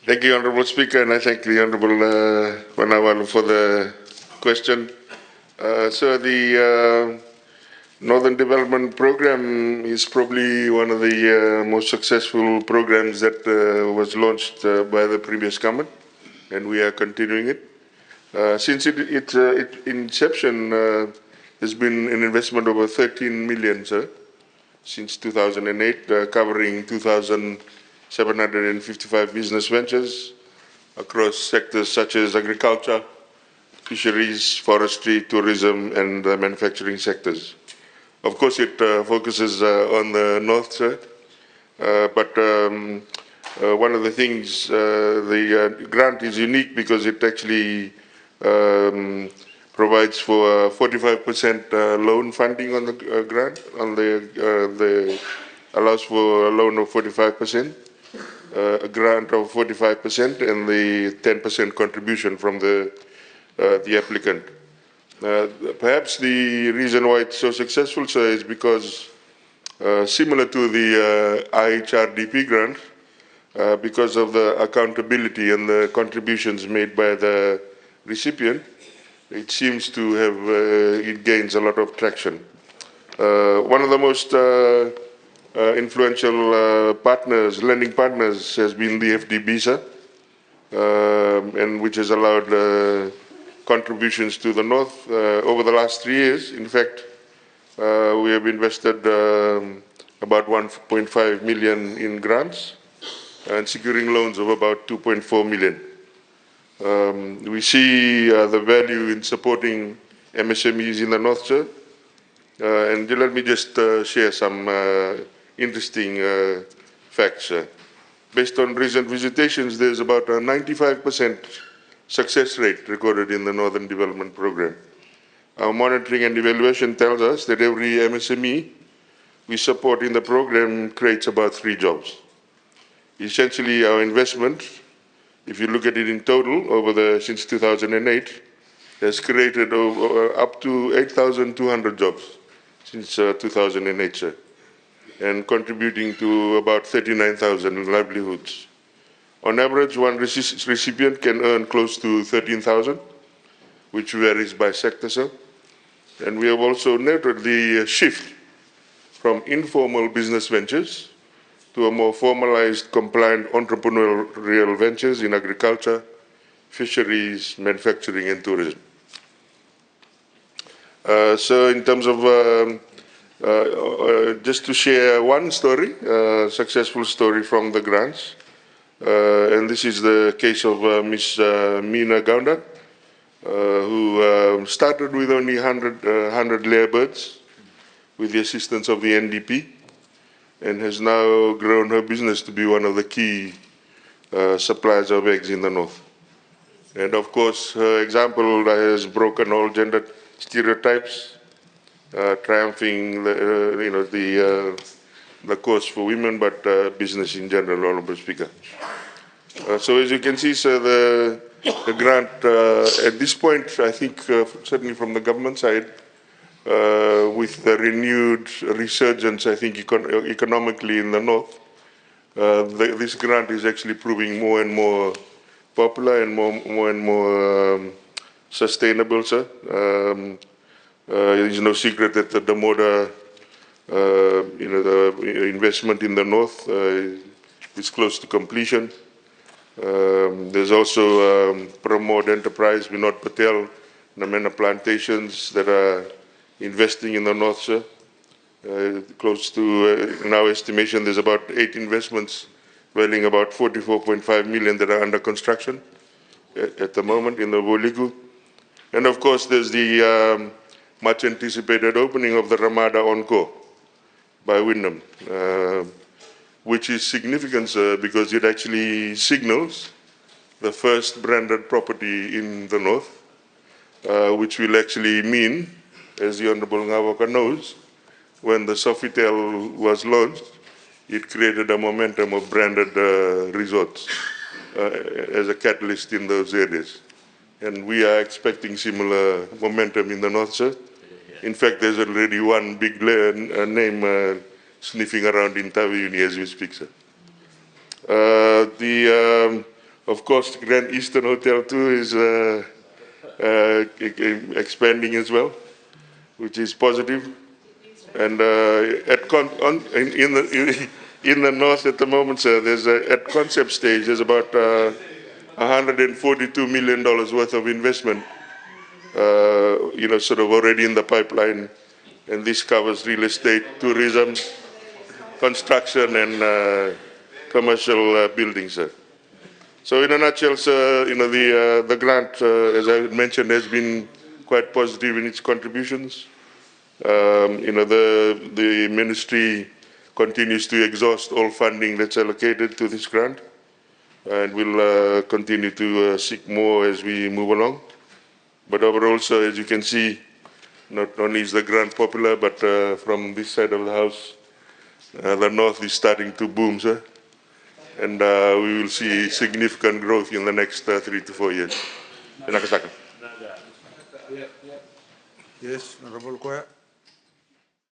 Thank you, Honourable Speaker, and I thank the Honourable Wanawala for the question. The Northern Development Program is probably one of the most successful programs that was launched by the previous government, and we are continuing it. Since its inception, there's been an investment of over 13 million, sir, since 2008, covering 2,755 business ventures across sectors such as agriculture, fisheries, forestry, tourism, and the manufacturing sectors. Of course, it focuses on the north side, but one of the things, the grant is unique because it actually provides for 45% loan funding on the grant, allows for a loan of 45%, a grant of 45%, and the 10% contribution from the applicant. Perhaps the reason why it's so successful, sir, is because similar to the IHRDP grant, because of the accountability and the contributions made by the recipient, it seems to have, it gains a lot of traction. One of the most influential partners, lending partners, has been the FDB, and which has allowed contributions to the north over the last 3 years. In fact, we have invested about 1.5 million in grants and securing loans of about 2.4 million. We see the value in supporting MSMEs in the north, sir. And let me just share some interesting facts. Based on recent visitations, there's about a 95% success rate recorded in the Northern Development Program. Our monitoring and evaluation tells us that every MSME we support in the program creates about 3 jobs. Essentially, our investment, if you look at it in total, since 2008, has created up to 8,200 jobs since 2008, sir, and contributing to about 39,000 livelihoods. On average, one recipient can earn close to 13,000, which varies by sector, sir. And we have also noted the shift from informal business ventures to a more formalized, compliant entrepreneurial ventures in agriculture, fisheries, manufacturing, and tourism. So in terms of, just to share one story, successful story from the grants, and this is the case of Ms. Meena Gaunda, who started with only 100 layer birds with the assistance of the NDP, and has now grown her business to be one of the key suppliers of eggs in the north. And of course, her example has broken all gender stereotypes, triumphing the cause for women, but business in general, Honourable Speaker. So as you can see, sir, the grant at this point, I think certainly from the government side, with the renewed resurgence, I think economically in the north, this grant is actually proving more and more popular and more and more sustainable, sir. It is no secret that the Damoda, the investment in the north is close to completion. There's also Pramod Enterprise, Vinod Patel, Namena Plantations that are investing in the north, sir. Close to, in our estimation, there's about 8 investments valuing about 44.5 million that are under construction at the moment in the Voligu. And of course, there's the much anticipated opening of the Ramada Onco by Wyndham, which is significant, sir, because it actually signals the first branded property in the north, which will actually mean, as the Honourable Ngawaka knows, when the Sofitel was launched, it created a momentum of branded resorts as a catalyst in those areas. And we are expecting similar momentum in the north, sir. In fact, there's already one big name sniffing around in Taveuni as we speak, sir. Of course, the Grand Eastern Hotel too is expanding as well, which is positive. And in the north at the moment, sir, there's at concept stage, there's about $142 million worth of investment, sort of already in the pipeline. And this covers real estate, tourism, construction, and commercial buildings, sir. So in a nutshell, sir, the grant, as I mentioned, has been quite positive in its contributions. The ministry continues to exhaust all funding that's allocated to this grant, and will continue to seek more as we move along. But overall, sir, as you can see, not only is the grant popular, but from this side of the house, the north is starting to boom, sir. And we will see significant growth in the next 3 to 4 years. Yes, Honorable Koya.